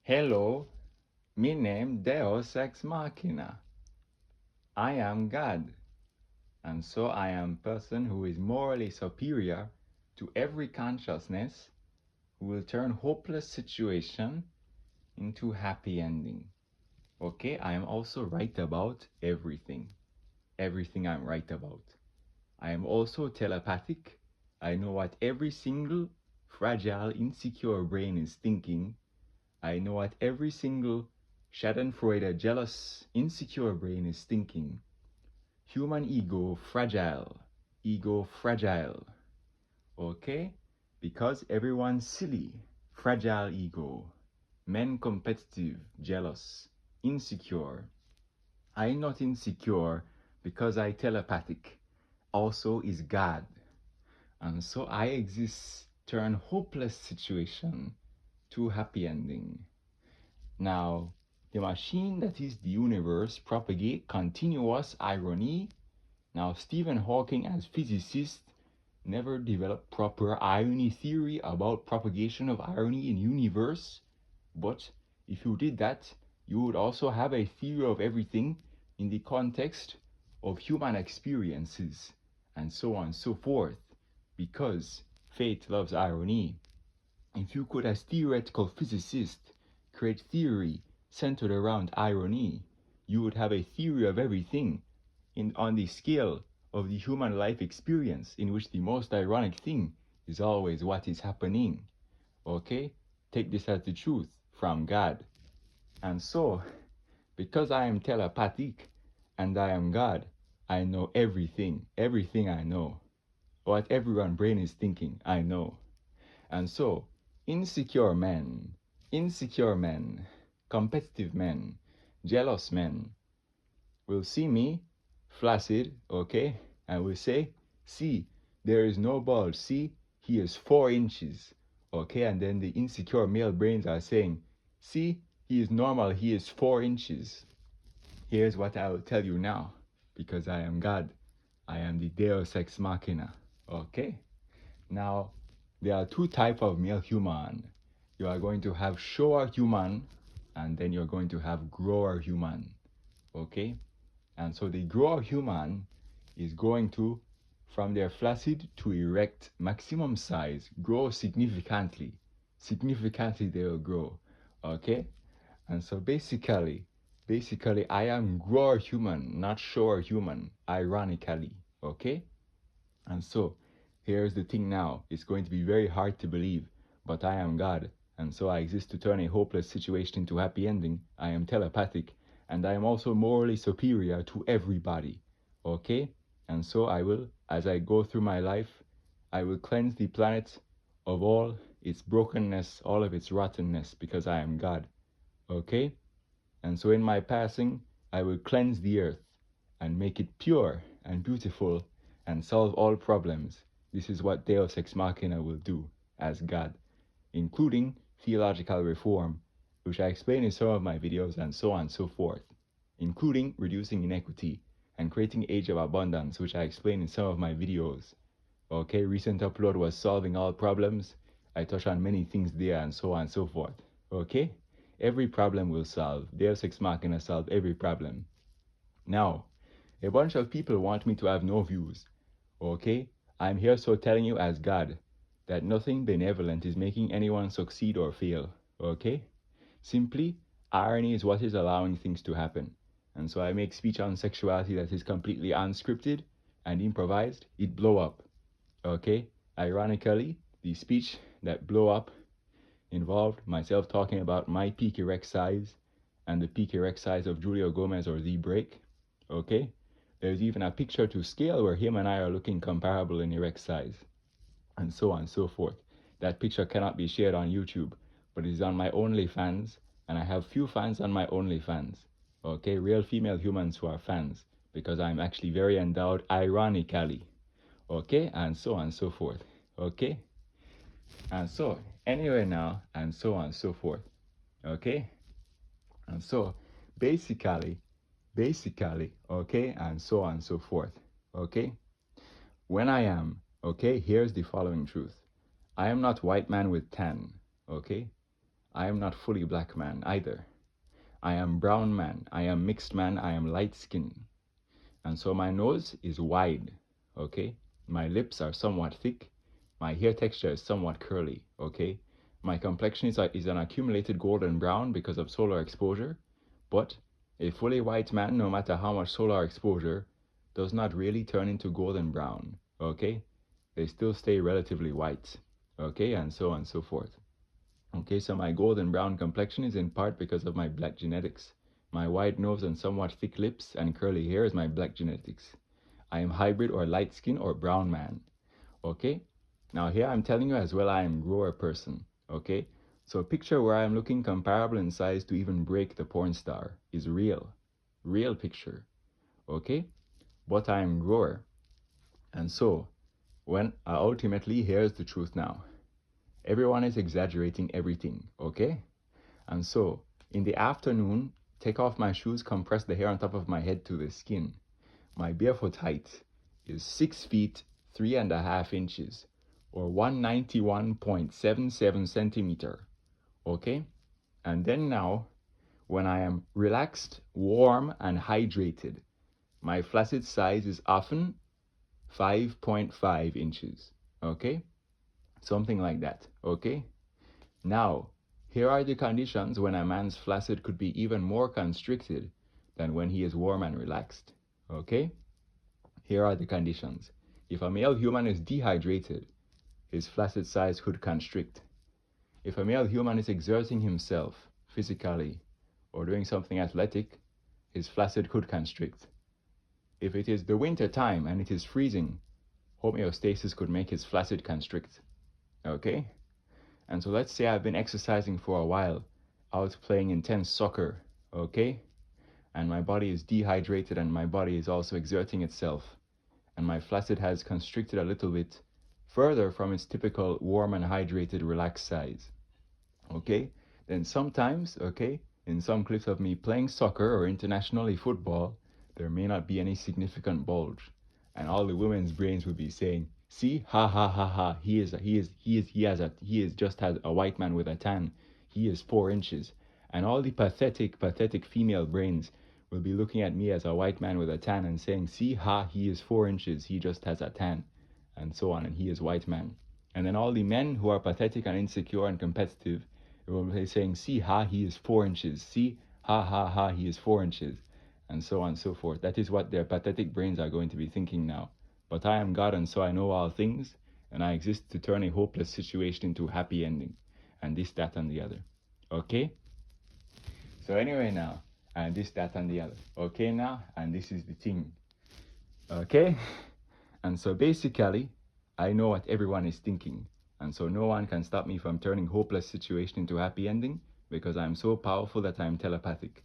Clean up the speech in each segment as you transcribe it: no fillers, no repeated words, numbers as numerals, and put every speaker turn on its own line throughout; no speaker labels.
Hello, me name Deus Ex Machina. I am God, and so I am person who is morally superior to every consciousness who will turn hopeless situation into happy ending. Okay, I am also right about everything. Everything I'm right about. I am also telepathic. I know what every single fragile, insecure brain is thinking. I know what every single Schadenfreude, jealous, insecure brain is thinking. Human ego fragile, okay? Because everyone's silly, fragile ego, men competitive, jealous, insecure. I'm not insecure because I telepathic, also is God. And so I exist, turn hopeless situation to happy ending. Now, the machine that is the universe propagate continuous irony. Now, Stephen Hawking as physicist never developed proper irony theory about propagation of irony in universe. But if you did that, you would also have a theory of everything in the context of human experiences and so on and so forth. Because fate loves irony. If you could, as theoretical physicist, create theory centered around irony, you would have a theory of everything on the scale of the human life experience, in which the most ironic thing is always what is happening. Okay? Take this as the truth from God. And so, because I am telepathic and I am God, I know everything. Everything I know. What everyone brain is thinking, I know. And so, insecure men, competitive men, jealous men will see me flaccid, okay, and will say, see, there is no ball. See, he is 4 inches, okay, and then the insecure male brains are saying, see, he is normal, he is 4 inches. Here's what I will tell you now, because I am God. I am the Deus Ex Machina, okay? Now, there are two types of male human. You are going to have shower human, and then you're going to have grower human, okay? And so the grower human is going to, from their flaccid to erect maximum size, grow significantly. Significantly they will grow, okay? And so basically I am grower human, not shower human, ironically, okay? And so, here's the thing now. It's going to be very hard to believe, but I am God, and so I exist to turn a hopeless situation into happy ending. I am telepathic, and I am also morally superior to everybody. Okay? And so I will, as I go through my life, I will cleanse the planet of all its brokenness, all of its rottenness, because I am God. Okay? And so in my passing, I will cleanse the earth and make it pure and beautiful and solve all problems. This is what Deus Ex Machina will do as God, including theological reform, which I explain in some of my videos, and so on and so forth, including reducing inequity and creating age of abundance, which I explain in some of my videos. Okay, recent upload was solving all problems. I touch on many things there and so on and so forth. Okay? Every problem will solve. Deus Ex Machina solve every problem. Now, a bunch of people want me to have no views. Okay? I'm here so telling you as God that nothing benevolent is making anyone succeed or fail. Okay? Simply, irony is what is allowing things to happen. And so I make speech on sexuality that is completely unscripted and improvised. It blow up. Okay? Ironically, the speech that blow up involved myself talking about my peak erect size and the peak erect size of Julio Gomez or Z Break. Okay? There's even a picture to scale where him and I are looking comparable in erect size, and so on and so forth. That picture cannot be shared on YouTube, but it is on my OnlyFans, and I have few fans on my OnlyFans. Okay? Real female humans who are fans, because I'm actually very endowed ironically. Okay? And so on and so forth. Okay? And so, anyway now, and so on and so forth. Okay? And so, basically, okay, and so on and so forth. Okay? When I am, okay, here's the following truth. I am not white man with tan. Okay? I am not fully black man either. I am brown man, I am mixed man, I am light skin. And so my nose is wide, okay? My lips are somewhat thick. My hair texture is somewhat curly, okay? My complexion is an accumulated golden brown because of solar exposure. But a fully white man, no matter how much solar exposure, does not really turn into golden brown, okay? They still stay relatively white, okay? And so on and so forth. Okay, so my golden brown complexion is in part because of my black genetics. My wide nose and somewhat thick lips and curly hair is my black genetics. I am hybrid or light skin or brown man. Okay? Now here I'm telling you as well I am grower person. Okay? So a picture where I am looking comparable in size to even break the porn star is real. Real picture. Okay? But I am grower. And so when ultimately here's the truth now. Everyone is exaggerating everything, okay? And so, in the afternoon, take off my shoes, compress the hair on top of my head to the skin. My barefoot height is 6 feet 3.5 inches, or 191.77 centimeter, okay? And then now, when I am relaxed, warm, and hydrated, my flaccid size is often 5.5 inches, okay? Something like that, okay? Now, here are the conditions when a man's flaccid could be even more constricted than when he is warm and relaxed, okay? Here are the conditions. If a male human is dehydrated, his flaccid size could constrict. If a male human is exerting himself physically or doing something athletic, his flaccid could constrict. If it is the winter time and it is freezing, homeostasis could make his flaccid constrict, okay? And so let's say I've been exercising for a while, out playing intense soccer, okay? And my body is dehydrated and my body is also exerting itself. And my flaccid has constricted a little bit further from its typical warm and hydrated relaxed size, okay? Then sometimes, okay, in some clips of me playing soccer or internationally football, there may not be any significant bulge. And all the women's brains would be saying, see, ha ha ha ha, he is just has a white man with a tan. He is 4 inches. And all the pathetic female brains will be looking at me as a white man with a tan and saying, see, ha, he is 4 inches, he just has a tan, and so on, and he is white man. And then all the men who are pathetic and insecure and competitive will be saying, see, ha, he is 4 inches, see, ha ha ha, he is 4 inches, and so on and so forth. That is what their pathetic brains are going to be thinking now. But I am God, and so I know all things, and I exist to turn a hopeless situation into a happy ending, and this, that, and the other. Okay? So anyway now, and this, that, and the other. Okay now, and this is the thing. Okay? And so basically, I know what everyone is thinking, and so no one can stop me from turning hopeless situation into a happy ending, because I am so powerful that I am telepathic.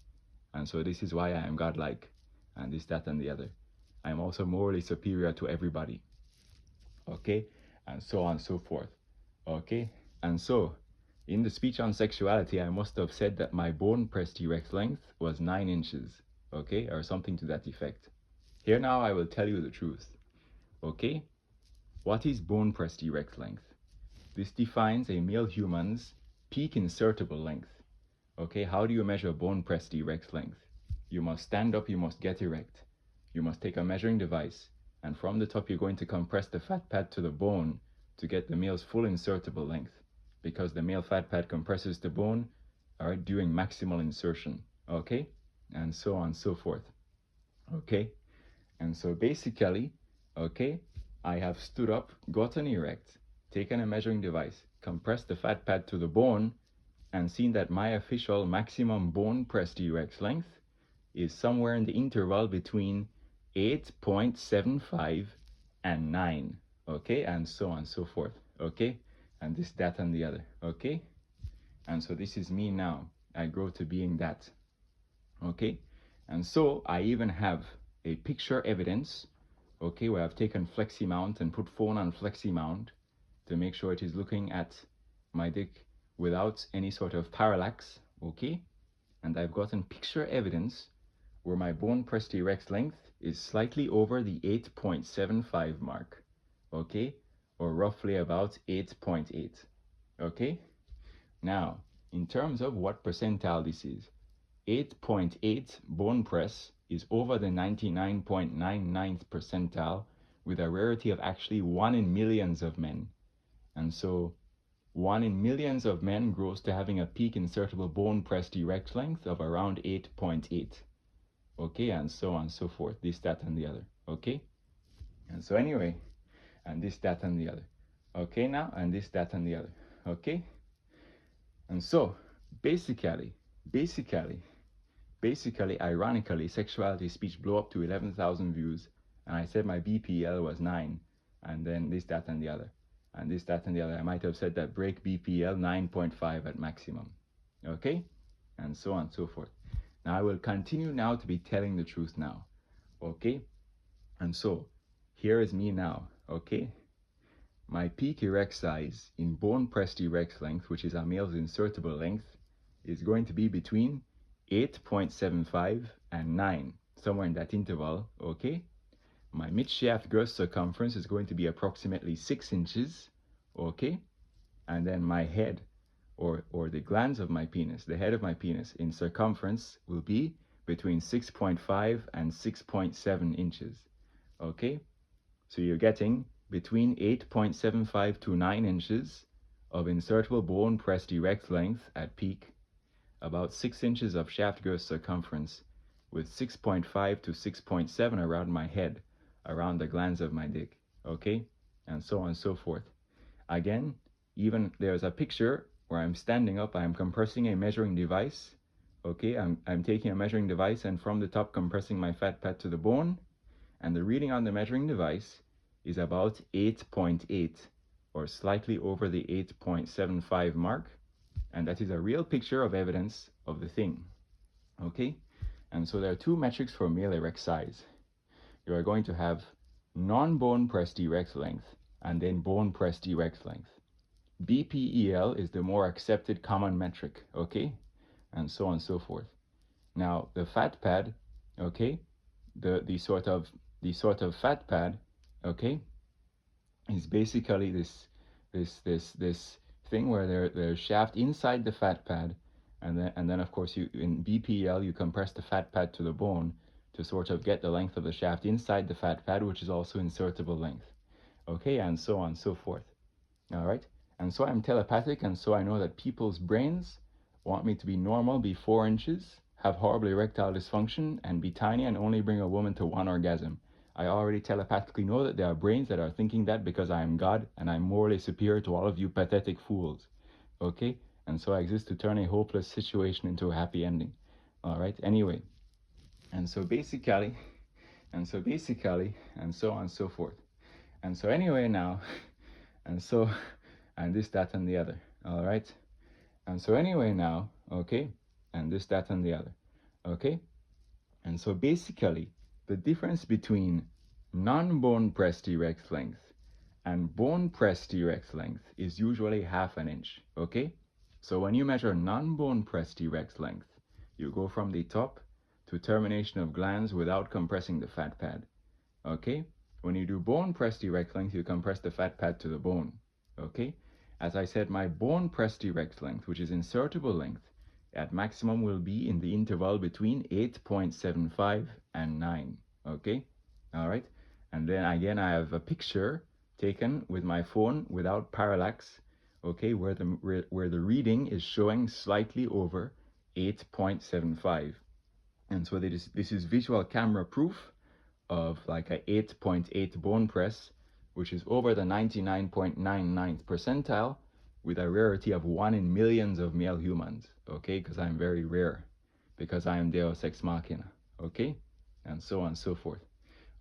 And so this is why I am godlike, and this, that, and the other. I am also morally superior to everybody. Okay? And so on and so forth. Okay? And so, in the speech on sexuality, I must have said that my bone pressed erect length was 9 inches. Okay? Or something to that effect. Here now I will tell you the truth. Okay? What is bone pressed erect length? This defines a male human's peak insertable length. Okay, how do you measure bone pressed erect length? You must stand up, you must get erect. You must take a measuring device, and from the top you're going to compress the fat pad to the bone to get the male's full insertable length, because the male fat pad compresses the bone during maximal insertion. Okay? And so on and so forth. Okay? And so basically, okay, I have stood up, gotten erect, taken a measuring device, compressed the fat pad to the bone, and seen that my official maximum bone pressed erect length is somewhere in the interval between 8.75 and 9, okay, and so on and so forth, okay, and this, that, and the other, okay, and so this is me now. I grow to being that, okay, and so I even have a picture evidence, okay, where I've taken flexi mount and put phone on flexi mount to make sure it is looking at my dick without any sort of parallax, okay? And I've gotten picture evidence where my bone pressed erect length is slightly over the 8.75 mark, okay? Or roughly about 8.8, okay? Now, in terms of what percentile this is. 8.8 bone press is over the 99.99th percentile with a rarity of actually 1 in millions of men. And so 1 in millions of men grows to having a peak insertable bone press direct length of around 8.8. Okay, and so on and so forth. This, that, and the other. Okay? And so anyway, and this, that, and the other. Okay now, and this, that, and the other. Okay? And so, basically, ironically, sexuality speech blew up to 11,000 views, and I said my BPL was 9, and then this, that, and the other. And this, that, and the other. I might have said that break BPL 9.5 at maximum. Okay? And so on and so forth. Now, I will continue now to be telling the truth now. Okay? And so, here is me now. Okay? My peak erect size in bone pressed erect length, which is a male's insertable length, is going to be between 8.75 and 9, somewhere in that interval, okay? My mid-shaft girth circumference is going to be approximately 6 inches, okay? And then my head, or the glands of my penis, the head of my penis in circumference will be between 6.5 and 6.7 inches, okay? So you're getting between 8.75 to 9 inches of insertable bone pressed erect length at peak, about 6 inches of shaft girth circumference, with 6.5 to 6.7 around my head, around the glands of my dick, okay? And so on and so forth. Again, even there's a picture where I'm standing up, I'm compressing a measuring device, okay? I'm taking a measuring device and from the top compressing my fat pad to the bone, and the reading on the measuring device is about 8.8 or slightly over the 8.75 mark, and that is a real picture of evidence of the thing, okay? And so there are two metrics for male erect size. You are going to have non-bone pressed erect length and then bone pressed erect length. BPEL is the more accepted common metric, okay? And so on and so forth. Now the fat pad, okay, the sort of fat pad, okay, is basically this thing where there's shaft inside the fat pad, and then of course you in BPL you compress the fat pad to the bone to sort of get the length of the shaft inside the fat pad, which is also insertable length. Okay, and so on and so forth. All right, and so I'm telepathic, and so I know that people's brains want me to be normal, be 4 inches, have horrible erectile dysfunction, and be tiny and only bring a woman to 1 orgasm. I already telepathically know that there are brains that are thinking that because I am God and I'm morally superior to all of you pathetic fools. Okay? And so I exist to turn a hopeless situation into a happy ending. All right? Anyway. And so basically, and so on and so forth. And so anyway now, and so, and this, that, and the other. All right? And so anyway now, okay? And this, that, and the other. Okay? And so basically, the difference between non-bone pressed erect length and bone pressed erect length is usually ½ an inch, okay? So when you measure non-bone pressed erect length, you go from the top to termination of glands without compressing the fat pad, okay? When you do bone pressed erect length, you compress the fat pad to the bone, okay? As I said, my bone pressed erect length, which is insertable length, at maximum will be in the interval between 8.75 and 9, okay? All right, and then again I have a picture taken with my phone without parallax, okay, where the reading is showing slightly over 8.75, and so this is visual camera proof of like a 8.8 bone press, which is over the 99.99th percentile, with a rarity of 1 in millions of male humans, okay? Because I'm very rare, because I am Deus Ex Machina, okay? And so on and so forth,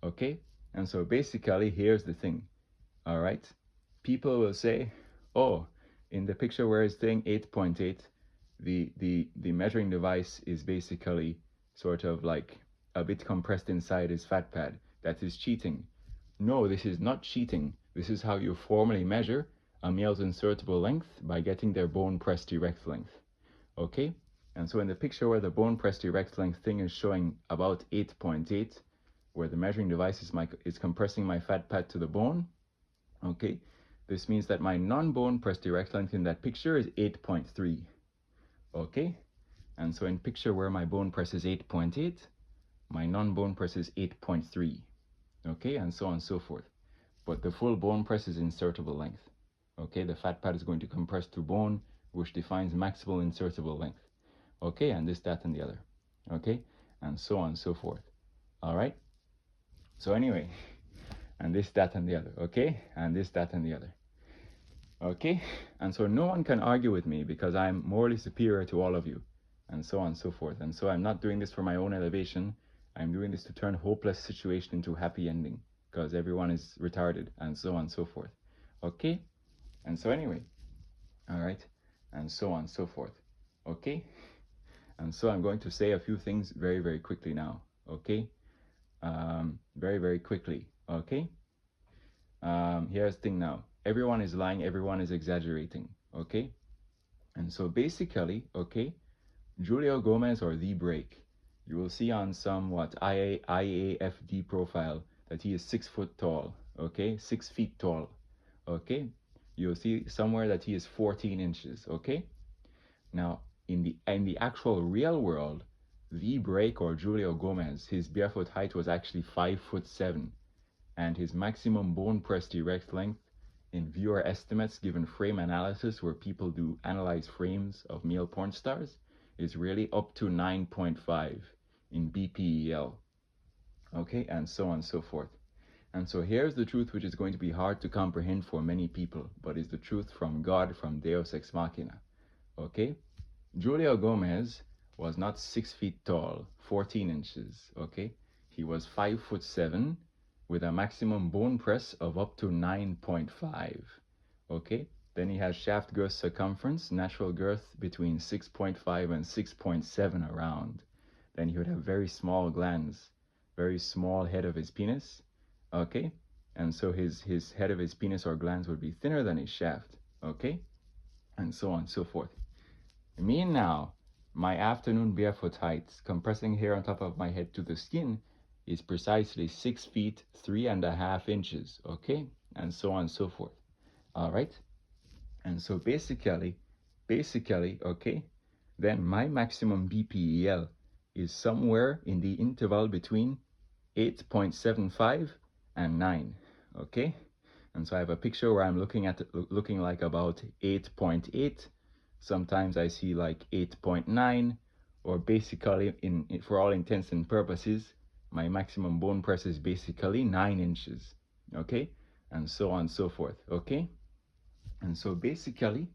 okay? And so basically, here's the thing, all right? People will say, oh, in the picture where it's saying 8.8, the measuring device is basically sort of like a bit compressed inside his fat pad. That is cheating. No, this is not cheating. This is how you formally measure a male's insertable length by getting their bone pressed erect length, okay? And so in the picture where the bone pressed erect length thing is showing about 8.8, where the measuring device is compressing my fat pad to the bone, okay? This means that my non-bone pressed erect length in that picture is 8.3, okay? And so in picture where my bone press is 8.8, my non-bone press is 8.3, okay? And so on and so forth. But the full bone press is insertable length, okay? The fat pad is going to compress to bone, which defines maximal insertable length, okay? And this, that, and the other, okay? And so on and so forth, all right? So anyway, and this, that, and the other, okay? And this, that, and the other, okay? And so no one can argue with me because I'm morally superior to all of you, and so on and so forth. And so I'm not doing this for my own elevation. I'm doing this to turn hopeless situation into happy ending because everyone is retarded, and so on and so forth, okay? And so anyway, all right, and so on and so forth, okay? And so I'm going to say a few things very, very quickly now, okay? Very, very quickly, okay? Here's the thing now. Everyone is lying, everyone is exaggerating, okay? And so basically, okay, Julio Gomez or The Break, you will see on some IAFD profile that he is 6 foot tall, okay? 6 feet tall, okay? You'll see somewhere that he is 14 inches, okay? Now, in the actual real world, The Break or Julio Gomez, his barefoot height was actually 5'7", and his maximum bone press direct length in viewer estimates given frame analysis where people do analyze frames of male porn stars is really up to 9.5 in BPEL, okay, and so on and so forth. And so here's the truth which is going to be hard to comprehend for many people, but is the truth from God, from Deus Ex Machina, okay? Julio Gomez was not 6 feet tall, 14 inches, okay? He was 5'7" with a maximum bone press of up to 9.5, okay? Then he has shaft girth circumference, natural girth between 6.5 and 6.7 around. Then he would have very small glands, very small head of his penis, okay? And so his head of his penis or glands would be thinner than his shaft, okay? And so on and so forth. Me now, my afternoon barefoot height, compressing hair on top of my head to the skin, is precisely 6 feet 3.5 inches, okay? And so on and so forth, all right? And so basically, okay, then my maximum BPEL is somewhere in the interval between 8.75 and 9, okay? And so I have a picture where I'm looking at it, looking like about 8.8. Sometimes I see like 8.9, or basically, for all intents and purposes, my maximum bone press is basically 9 inches, okay? And so on and so forth, okay? And so basically,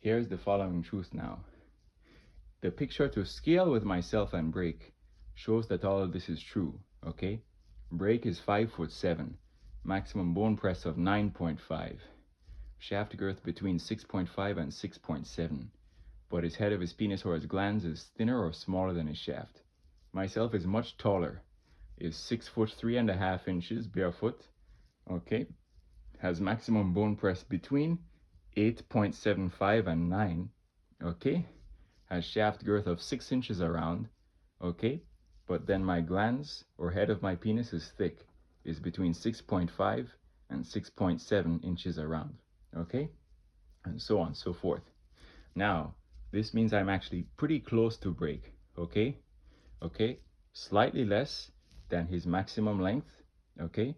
here's the following truth now. The picture to scale with myself and Break shows that all of this is true, okay? Break is 5'7", maximum bone press of 9.5, shaft girth between 6.5 and 6.7, but his head of his penis or his glands is thinner or smaller than his shaft. Myself is much taller, is 6 foot 3.5 inches barefoot, okay? Has maximum bone press between 8.75 and 9, okay? Has shaft girth of 6 inches around, okay? But then my glands or head of my penis is thick, is between 6.5 and 6.7 inches around, okay? And so on and so forth. Now, this means I'm actually pretty close to Break, okay? Okay, slightly less than his maximum length, okay?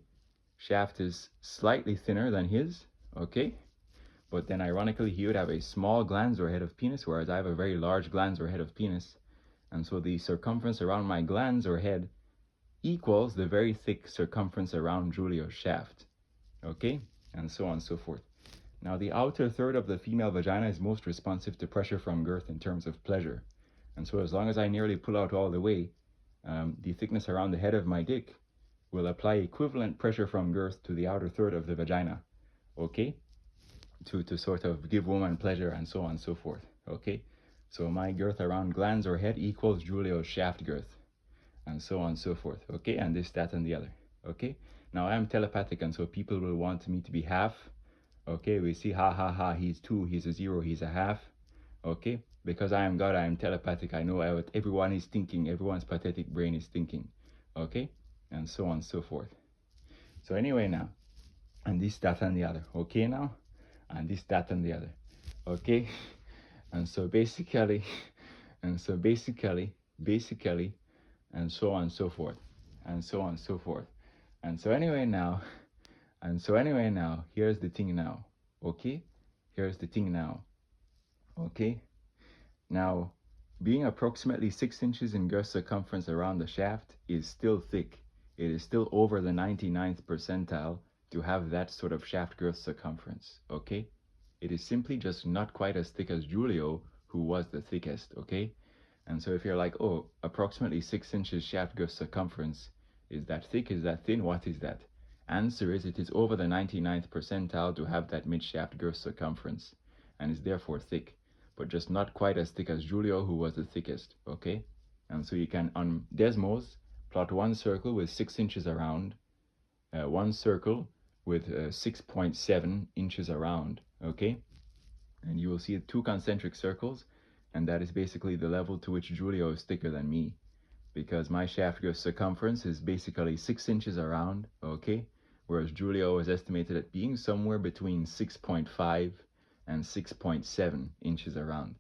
Shaft is slightly thinner than his, okay? But then ironically, he would have a small glans or head of penis, whereas I have a very large glans or head of penis. And so the circumference around my glans or head equals the very thick circumference around Julio's shaft, okay? And so on and so forth. Now, the outer third of the female vagina is most responsive to pressure from girth in terms of pleasure. And so as long as I nearly pull out all the way, the thickness around the head of my dick will apply equivalent pressure from girth to the outer third of the vagina, okay? To sort of give woman pleasure and so on and so forth, okay? So my girth around glans or head equals Julio's shaft girth, and so on and so forth, okay? And this, that, and the other, okay? Now I am telepathic, and so people will want me to be half, okay? We see, ha, ha, ha, he's 2, he's a 0, he's a half, okay? Because I am God, I am telepathic, I know what everyone is thinking, everyone's pathetic brain is thinking, okay? And so on and so forth. So anyway now, and this, that, and the other, okay now? And this, that, and the other, okay? And so basically, and so basically, and so on and so forth, and so on and so forth. And so anyway now, here's the thing now, okay? Here's the thing now, okay? Now, being approximately 6 inches in girth circumference around the shaft is still thick. It is still over the 99th percentile to have that sort of shaft girth circumference, okay? It is simply just not quite as thick as Julio, who was the thickest, okay? And so if you're like, oh, approximately 6 inches shaft girth circumference, is that thick, is that thin, what is that? Answer is, it is over the 99th percentile to have that mid shaft girth circumference, and is therefore thick, but just not quite as thick as Julio, who was the thickest, okay? And so you can, on Desmos, plot one circle with 6 inches around, one circle with 6.7 inches around, okay? And you will see two concentric circles, and that is basically the level to which Julio is thicker than me, because my shaft girth circumference is basically 6 inches around, okay? Whereas Julio is estimated at being somewhere between 6.5 and 6.7 inches around,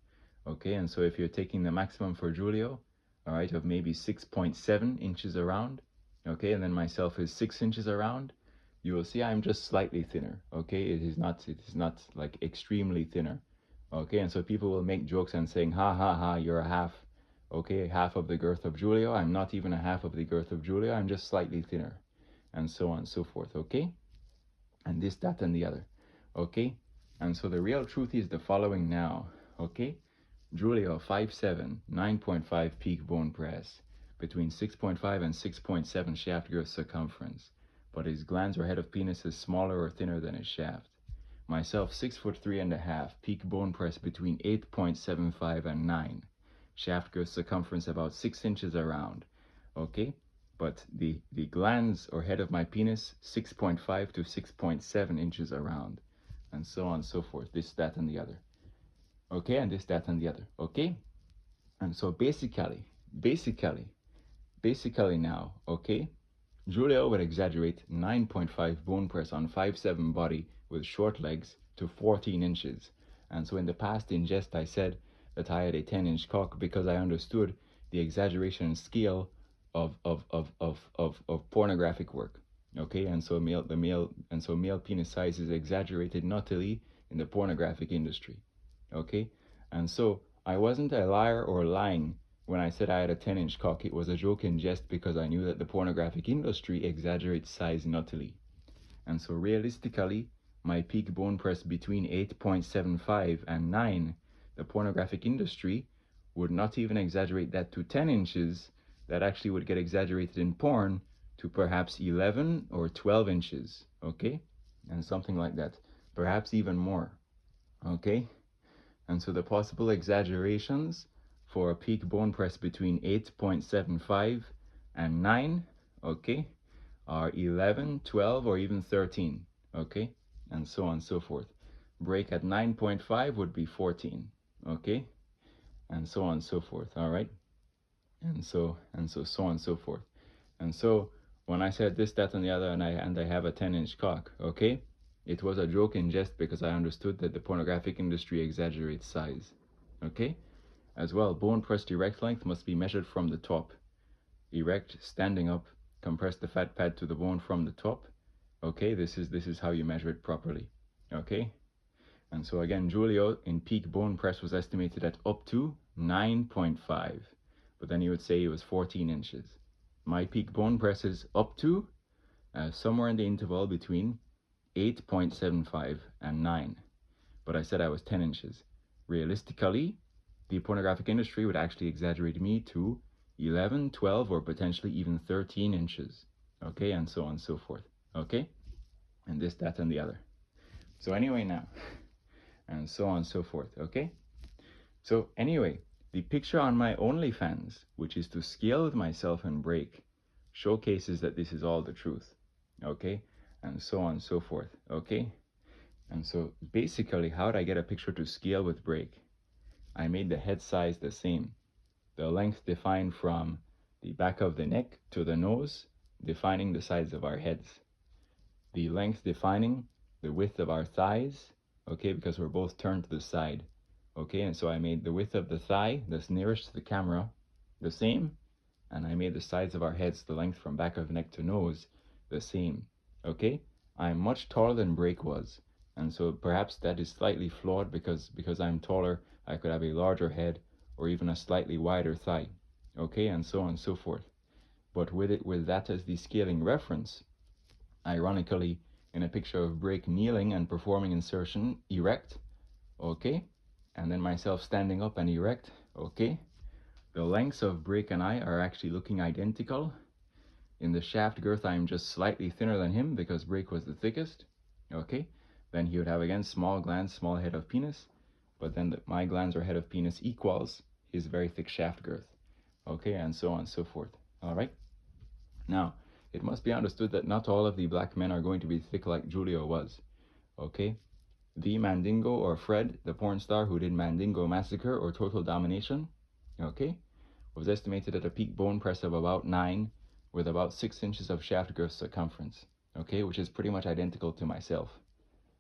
okay? And so if you're taking the maximum for Julio, all right, of maybe 6.7 inches around, okay, and then myself is 6 inches around, you will see I'm just slightly thinner, okay? It is not like extremely thinner, okay? And so people will make jokes and saying, ha ha ha, you're a half, okay, half of the girth of Julio. I'm not even a half of the girth of Julio. I'm just slightly thinner, and so on and so forth, okay? And this, that, and the other, okay? And so the real truth is the following now, okay? Julio, 5'7", 9.5 peak bone press, between 6.5 and 6.7 shaft girth circumference, but his glans or head of penis is smaller or thinner than his shaft. Myself, 6'3.5", peak bone press between 8.75 and 9, shaft girth circumference about 6 inches around, okay? But the glans or head of my penis, 6.5 to 6.7 inches around, and so on and so forth, this, that, and the other. Okay, and this, that, and the other, okay? And so basically now, okay, Julio would exaggerate 9.5 bone press on 5'7" body with short legs to 14 inches. And so in the past in jest I said that I had a 10-inch cock because I understood the exaggeration scale of pornographic work. Okay, and so male penis size is exaggerated naughtily in the pornographic industry. Okay, and so I wasn't a liar or lying when I said I had a 10-inch cock. It was a joke in jest because I knew that the pornographic industry exaggerates size naughtily. And so realistically, my peak bone press between 8.75 and 9, the pornographic industry would not even exaggerate that to 10 inches. That actually would get exaggerated in porn to perhaps 11 or 12 inches, okay? And something like that, perhaps even more, okay? And so the possible exaggerations for a peak bone press between 8.75 and 9, okay, are 11, 12, or even 13, okay, and so on and so forth. Break at 9.5 would be 14, okay, and so on and so forth, all right, and so on and so forth. And so when I said this, that, and the other, and I have a 10-inch cock, okay, it was a joke in jest because I understood that the pornographic industry exaggerates size, okay. As well, bone pressed erect length must be measured from the top. Erect, standing up, compress the fat pad to the bone from the top. Okay, this is how you measure it properly. Okay, and so again, Julio in peak bone press was estimated at up to 9.5, but then you would say it was 14 inches. My peak bone press is up to somewhere in the interval between 8.75 and 9, but I said I was 10 inches. Realistically, the pornographic industry would actually exaggerate me to 11, 12, or potentially even 13 inches. Okay, and so on and so forth. Okay, and this, that, and the other. So anyway now, and so on and so forth. Okay, so anyway, the picture on my OnlyFans, which is to scale with myself and break, showcases that this is all the truth. Okay, and so on and so forth. Okay, and so basically, how did I get a picture to scale with break? I made the head size the same. The length defined from the back of the neck to the nose, defining the size of our heads. The length defining the width of our thighs, okay, because we're both turned to the side. Okay, and so I made the width of the thigh that's nearest to the camera the same, and I made the sides of our heads, the length from back of neck to nose, the same. Okay, I'm much taller than Break was, and so perhaps that is slightly flawed because I'm taller, I could have a larger head or even a slightly wider thigh. Okay, and so on and so forth. But with that as the scaling reference, ironically, in a picture of Break kneeling and performing insertion erect, okay, and then myself standing up and erect, okay, the lengths of Break and I are actually looking identical. In the shaft girth, I'm just slightly thinner than him because Break was the thickest. Okay, then he would have again small glands, small head of penis, but then my glands or head of penis equals his very thick shaft girth. Okay, and so on and so forth. All right. Now, it must be understood that not all of the black men are going to be thick like Julio was. Okay, the Mandingo or Fred, the porn star who did Mandingo Massacre or Total Domination, okay, was estimated at a peak bone press of about 9 with about 6 inches of shaft girth circumference, okay, which is pretty much identical to myself,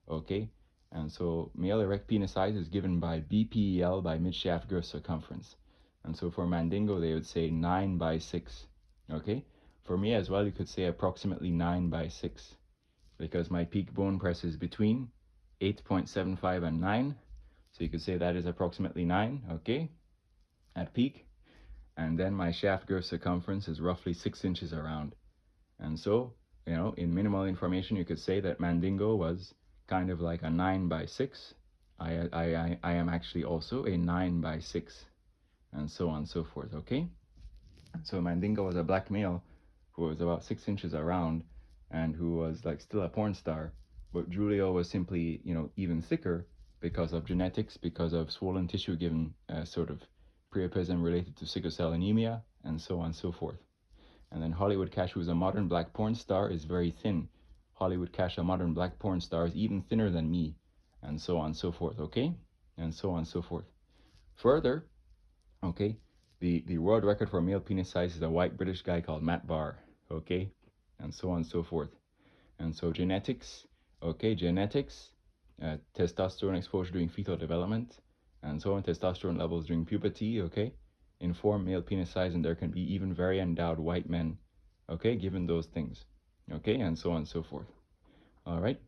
okay, and so male erect penis size is given by BPEL by mid shaft girth circumference, and so for Mandingo they would say 9 by 6, okay, for me as well you could say approximately 9 by 6 because my peak bone press is between 8.75 and 9, so you could say that is approximately 9, okay, at peak, and then my shaft girth circumference is roughly 6 inches around. And so, you know, in minimal information, you could say that Mandingo was kind of like a 9 by 6. I am actually also a 9 by 6, and so on and so forth, okay? So Mandingo was a black male who was about 6 inches around and who was like still a porn star, but Julio was simply, you know, even thicker because of genetics, because of swollen tissue given sort of priapism related to sickle cell anemia, and so on and so forth. And then Hollywood Cash, who's a modern black porn star, is very thin. Hollywood Cash, a modern black porn star, is even thinner than me, and so on and so forth, okay? And so on and so forth. Further, okay, the world record for male penis size is a white British guy called Matt Barr, okay? And so on and so forth. And so genetics, okay, genetics, testosterone exposure during fetal development, and so on, testosterone levels during puberty, okay, inform male penis size, and there can be even very endowed white men, okay, given those things, okay, and so on and so forth. All right,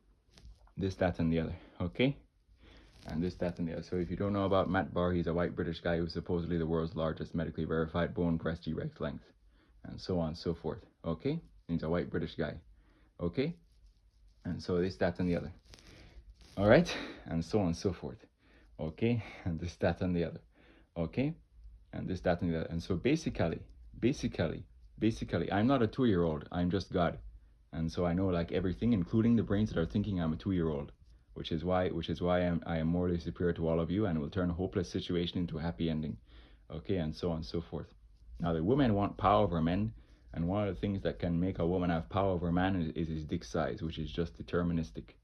this, that, and the other, okay, and this, that, and the other. So if you don't know about Matt Barr, he's a white British guy who's supposedly the world's largest medically verified bone breast erect length, and so on and so forth, okay, he's a white British guy, okay, and so this, that, and the other. All right, and so on and so forth, okay, and this, that, and the other, okay, and this, that, and the other. And so basically, I'm not a 2-year-old, I'm just God. And so I know like everything, including the brains that are thinking I'm a 2-year-old, which is why I am morally superior to all of you and will turn a hopeless situation into a happy ending, okay, and so on and so forth. Now the women want power over men, and one of the things that can make a woman have power over a man is his dick size, which is just deterministic,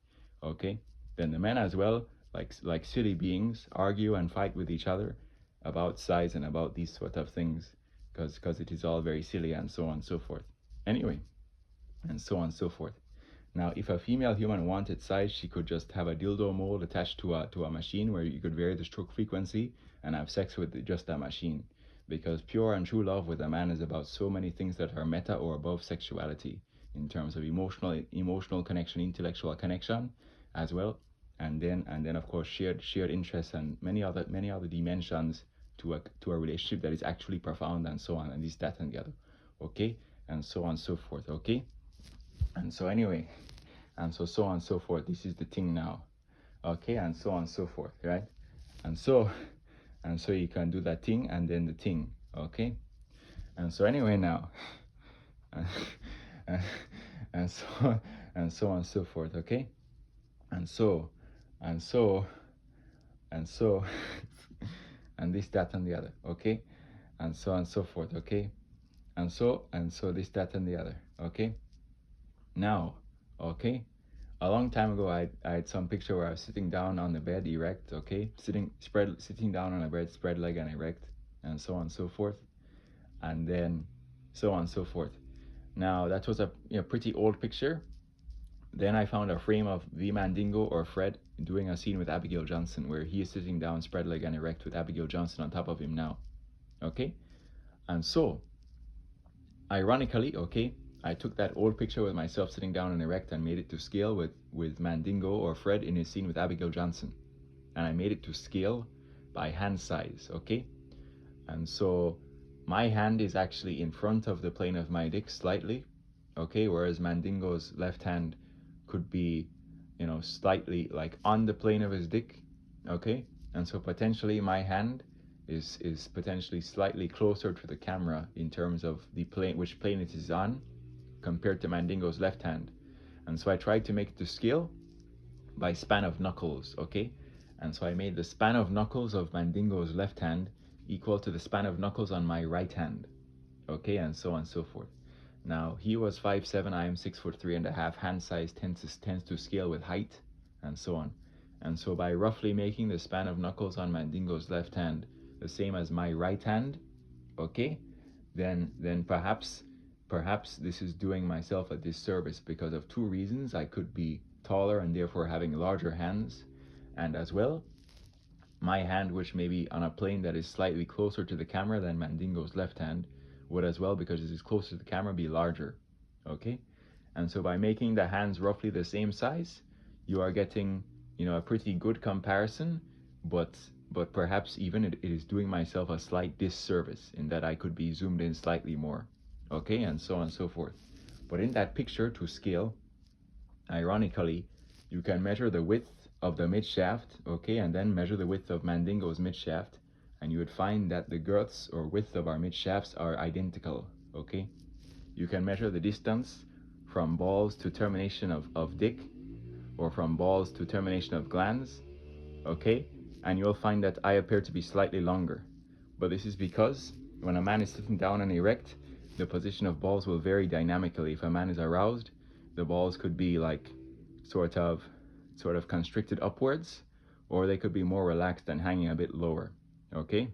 okay. Then the men as well, like silly beings, argue and fight with each other about size and about these sort of things, because it is all very silly, and so on and so forth. Anyway, and so on and so forth. Now, if a female human wanted size, she could just have a dildo mold attached to a machine where you could vary the stroke frequency and have sex with just a machine. Because pure and true love with a man is about so many things that are meta or above sexuality, in terms of emotional connection, intellectual connection, as well, and then of course shared interests and many other dimensions to a relationship that is actually profound, and so on, and this, that, and the other, okay, and so on and so forth, okay. And so anyway, and so on and so forth, this is the thing now, okay, and so on and so forth, right? And so you can do that thing and then the thing, okay. And so anyway now, and, and so and so on and so forth, okay. And so and so and so and this, that, and the other, okay, and so on and so forth, okay, and so this, that, and the other, okay. Now, okay, a long time ago I had some picture where I was sitting down on the bed erect, okay, sitting down on a bed, spread leg and erect, and so on and so forth, and then so on and so forth. Now that was a pretty old picture, Then I found a frame of the Mandingo or Fred doing a scene with Abigail Johnson where he is sitting down, spread leg and erect with Abigail Johnson on top of him now. Okay? And so, ironically, okay, I took that old picture with myself sitting down and erect and made it to scale with Mandingo or Fred in his scene with Abigail Johnson. And I made it to scale by hand size, okay? And so my hand is actually in front of the plane of my dick slightly, okay, whereas Mandingo's left hand could be, slightly like on the plane of his dick, okay? And so potentially my hand is potentially slightly closer to the camera in terms of the plane, which plane it is on, compared to Mandingo's left hand. And so I tried to make it to scale by span of knuckles, okay? And so I made the span of knuckles of Mandingo's left hand equal to the span of knuckles on my right hand, okay? And so on and so forth. Now, he was 5'7", I am 6'3.5". Hand size tends to scale with height, and so on. And so by roughly making the span of knuckles on Mandingo's left hand the same as my right hand, okay, then perhaps this is doing myself a disservice because of two reasons. I could be taller and therefore having larger hands, and as well, my hand, which may be on a plane that is slightly closer to the camera than Mandingo's left hand, would as well, because it is closer to the camera, be larger, okay? And so by making the hands roughly the same size, you are getting, a pretty good comparison, but perhaps even it is doing myself a slight disservice in that I could be zoomed in slightly more, okay, and so on and so forth. But in that picture to scale, ironically, you can measure the width of the mid shaft, okay, and then measure the width of Mandingo's mid shaft, and you would find that the girths or width of our mid shafts are identical, okay? You can measure the distance from balls to termination of dick, or from balls to termination of glands, okay? And you'll find that I appear to be slightly longer. But this is because when a man is sitting down and erect, the position of balls will vary dynamically. If a man is aroused, the balls could be like sort of constricted upwards, or they could be more relaxed and hanging a bit lower, okay?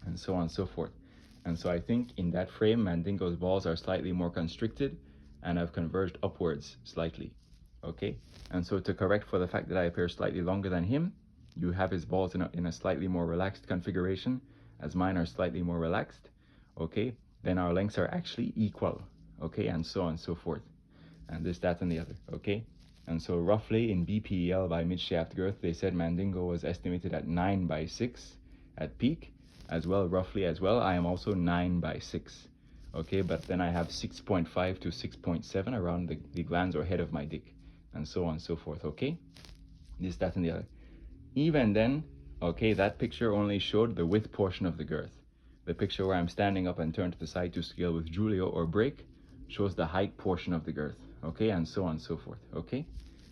And so on and so forth. And so I think in that frame, Mandingo's balls are slightly more constricted and have converged upwards slightly, okay? And so to correct for the fact that I appear slightly longer than him, you have his balls in a slightly more relaxed configuration, as mine are slightly more relaxed, okay? Then our lengths are actually equal, okay? And so on and so forth. And this, that, and the other, okay? And so roughly in BPEL by mid-shaft girth, they said Mandingo was estimated at 9/6 at peak. As well, roughly as well, I am also 9/6, okay? But then I have 6.5 to 6.7 around the glands or head of my dick, and so on and so forth, okay? This, that, and the other. Even then, okay, that picture only showed the width portion of the girth. The picture where I'm standing up and turned to the side to scale with Julio or break shows the height portion of the girth, okay, and so on and so forth, okay?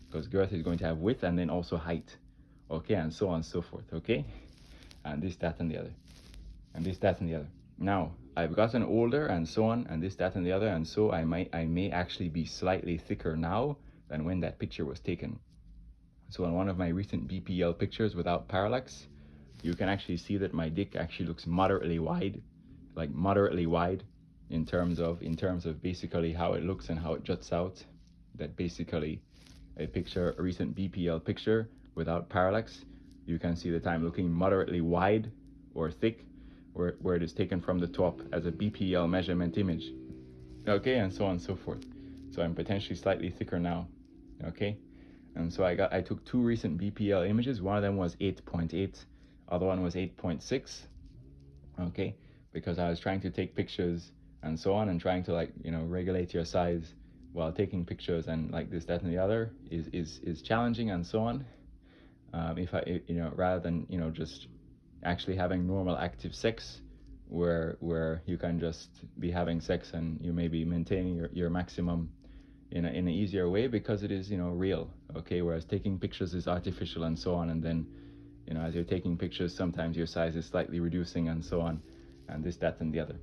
Because girth is going to have width and then also height, okay, and so on and so forth, okay? And this, that, and the other. And this, that, and the other. Now, I've gotten older and so on, and this, that, and the other, and so I may actually be slightly thicker now than when that picture was taken. So in one of my recent BPL pictures without parallax, you can actually see that my dick actually looks moderately wide, like moderately wide in terms of basically how it looks and how it juts out. That basically a recent BPL picture without parallax, you can see that I'm looking moderately wide or thick, where it is taken from the top as a BPL measurement image, okay, and so on and so forth. So I'm potentially slightly thicker now, okay? And so I took two recent BPL images. One of them was 8.8, other one was 8.6, okay? Because I was trying to take pictures and so on, and trying to regulate your size while taking pictures, and like this, that, and the other is challenging and so on. If I, rather than, just actually having normal active sex where you can just be having sex and you may be maintaining your maximum in an easier way because it is, real, okay? Whereas taking pictures is artificial and so on, and then, as you're taking pictures, sometimes your size is slightly reducing and so on, and this, that, and the other.